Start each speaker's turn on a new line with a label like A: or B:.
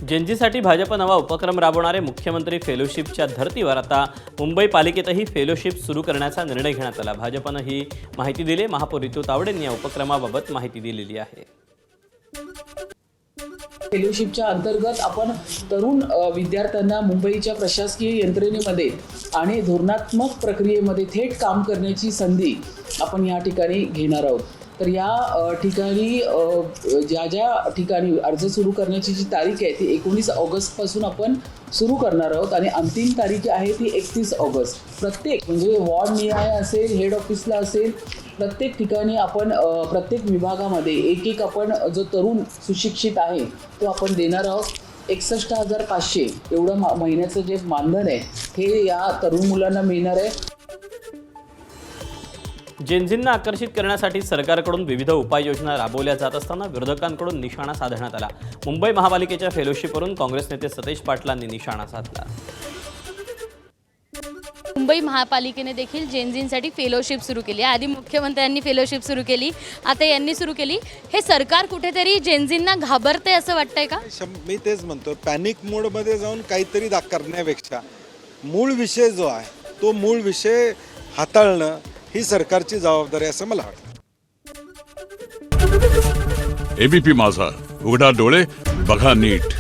A: जेनझीसाठी भाजप नवा उपक्रम राबवणारे मुख्यमंत्री फेलोशिपच्या धर्तीवर आता मुंबई पालिकेतही फेलोशिप सुरू करण्याचा निर्णय घेण्यात आला। भाजपनं ही माहिती दिली। महापौर ऋतू तावडेंनी या उपक्रमाबाबत माहिती दिलेली आहे।
B: फेलोशिपच्या अंतर्गत आपण तरुण विद्यार्थ्यांना मुंबईच्या प्रशासकीय यंत्रणेमध्ये आणि धोरणात्मक प्रक्रियेमध्ये थेट काम करण्याची संधी आपण या ठिकाणी घेणार आहोत। तर या ठिकाणी ज्या ठिकाणी अर्ज सुरू करण्याची जी तारीख आहे ती 19 ऑगस्टपासून आपण सुरू करणार आहोत आणि अंतिम तारीख आहे ती 31 ऑगस्ट। प्रत्येक म्हणजे वॉर्ड निहाय असेल, हेड ऑफिसला असेल, प्रत्येक ठिकाणी आपण प्रत्येक विभागामध्ये एक आपण जो तरुण सुशिक्षित आहे तो आपण देणार आहोत। 61,500 एवढं महिन्याचं जे मानधन आहे हे या तरुण मुलांना मिळणार आहे।
A: जेनझींना आकर्षित करण्यासाठी सरकारकडून विविध उपाययोजना राबवल्या जात असताना विरोधकांकडून निशाणा साधण्यात आला। मुंबई महापालिकेच्या फेलोशिपवरून काँग्रेस नेते सतेज पाटलांनी निशाणा साधला।
C: मुंबई महापालिकेने देखील जेनझींसाठी फेलोशिप सुरू केली आहे। आधी मुख्यमंत्र्यांनी फेलोशिप सुरू केली, आता यांनी सुरू केली। हे सरकार कुठेतरी जेनझींना घाबरते असं वाटतंय का?
D: मी तेच म्हणतो, पॅनिक मोडमध्ये जाऊन काहीतरी करण्यापेक्षा मूळ विषय जो आहे तो मूळ विषय हाताळणं ही सरकारची जबाबदारी असं मला वाटतं।
E: एबीपी माझा, उघडा डोळे बघा नीट।